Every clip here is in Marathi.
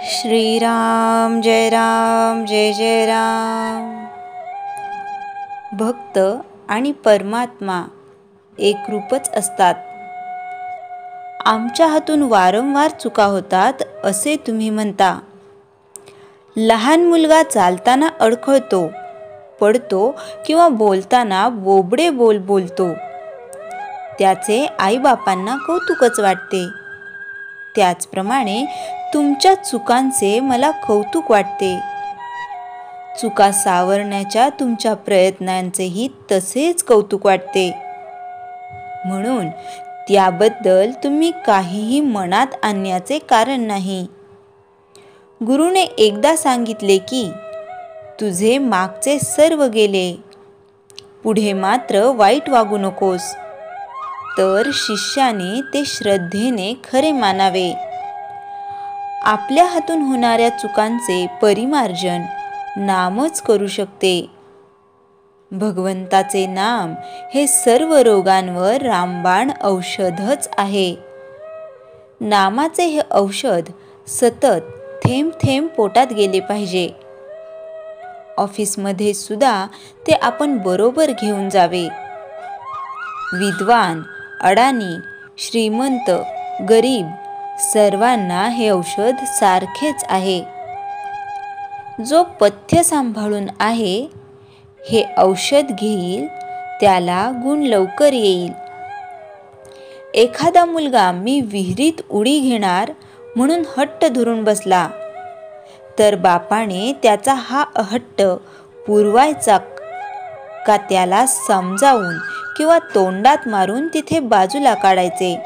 श्रीराम जय जय राम। भक्त आणि परमात्मा एकरूपच असतात। आमच्या हातून वारंवार चुका होतात असे तुम्ही म्हणता। लहान मुलगा चालताना अडखळतो, पडतो किंवा बोलताना बोबडे बोल बोलतो, त्याचे आईबापांना कौतुकच वाटते। त्याचप्रमाणे तुमच्या चुकांचे मला कौतुक वाटते। चुका सावरण्याच्या तुमच्या प्रयत्नांचेही तसेच कौतुक वाटते। म्हणून त्याबद्दल तुम्ही काहीही मनात आणण्याचे कारण नाही। गुरुने एकदा सांगितले की तुझे मागचे सर्व गेले, पुढे मात्र वाईट वागू नकोस। तर शिष्याने ते श्रद्धेने खरे मानावे। आपल्या हातून होणाऱ्या चुकांचे परिमार्जन नामच करू शकते। भगवंताचे नाम हे सर्व रोगांवर रामबाण औषधच आहे। नामाचे हे औषध सतत थेंब थेंब पोटात गेले पाहिजे। ऑफिसमध्ये सुद्धा ते आपण बरोबर घेऊन जावे। विद्वान, अडाणी, श्रीमंत, गरीब सर्वांना हे औषध सारखेच आहे। जो पथ्य सांभाळून आहे, हे औषध घेईल त्याला गुण लवकर येईल। एखादा मुलगा मी विहिरीत उडी घेणार म्हणून हट्ट धरून बसला, तर बापाने त्याचा हा हट्ट पुरवायचा का त्याला समजावून किंवा तोंडात मारून तिथे बाजूला काढायचे।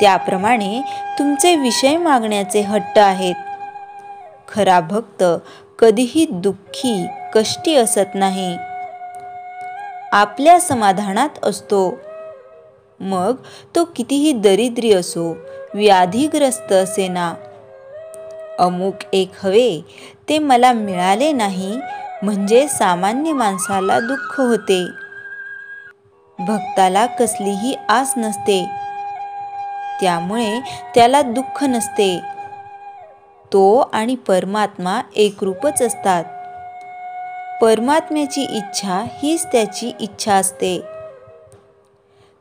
त्याप्रमाणे तुमचे विषय मागण्याचे हट्ट आहेत। खरा भक्त कधीही दुःखी कष्टी असत नाही, आपल्या समाधानात असतो। मग तो कितीही दरिद्री असो, व्याधिग्रस्त असेना। अमुक एक हवे ते मला मिळाले नाही म्हणजे सामान्य माणसाला दुःख होते। भक्ताला कसलीही आस नसते, त्यामुळे त्याला दुःख नसते। तो आणि परमात्मा एकरूपच असतात। परमात्म्याची इच्छा हीच त्याची इच्छा असते।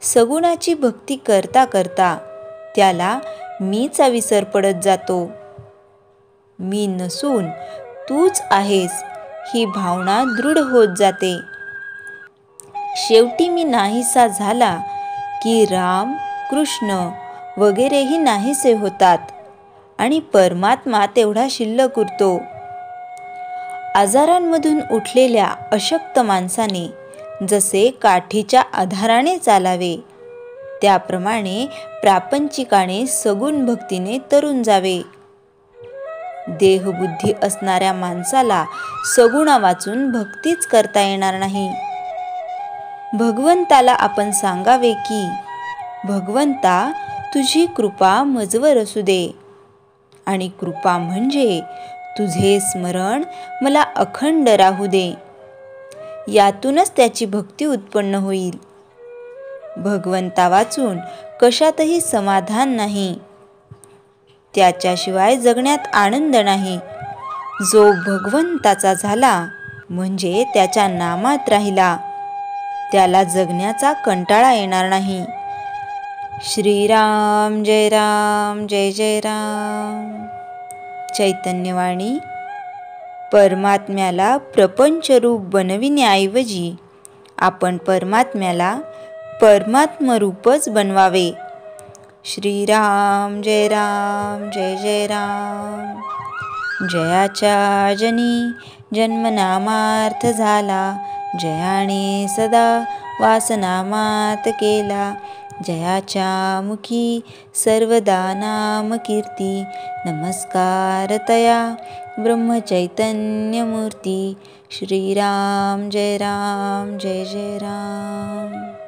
सगुणाची भक्ती करता करता त्याला मीचा विसर पडत जातो। मी नसून तूच आहेस ही भावना दृढ होत जाते। शेवटी मी नाहीसा झाला की राम, कृष्ण वगैरेही नाहीसे होतात आणि परमात्मा तेवढा शिल्लक उरतो। आजारांमधून उठलेल्या अशक्त माणसाने जसे काठीच्या आधाराने चालावे, त्याप्रमाणे प्रापंचिकाने सगुण भक्तीने तरून जावे। देहबुद्धी असणाऱ्या माणसाला सगुणा वाचून भक्तीच करता येणार नाही। भगवंताला आपण सांगावे की भगवंता तुझी कृपा मजवर असू दे, आणि कृपा म्हणजे तुझे स्मरण मला अखंड राहू दे। यातूनच त्याची भक्ती उत्पन्न होईल। भगवंता वाचून कशातही समाधान नाही, त्याच्याशिवाय जगण्यात आनंद नाही। जो भगवंताचा झाला म्हणजे त्याच्या नामात राहिला, त्याला जगण्याचा कंटाळा येणार नाही। श्रीराम जय जय राम। चैतन्यवाणी। परमात्म्याला प्रपंचरूप बनविण्याऐवजी आपण परमात्म्याला परमात्मरूपच बनवावे। श्रीराम जय जय राम। जयाच्या जनी जन्मनामार्थ झाला, जयाने सदा वासनामात केला। जयाच्या मुखी सर्वदा नाम कीर्ती, नमस्कार तया ब्रह्मचैतन्यमूर्ती। श्रीराम जय जय राम।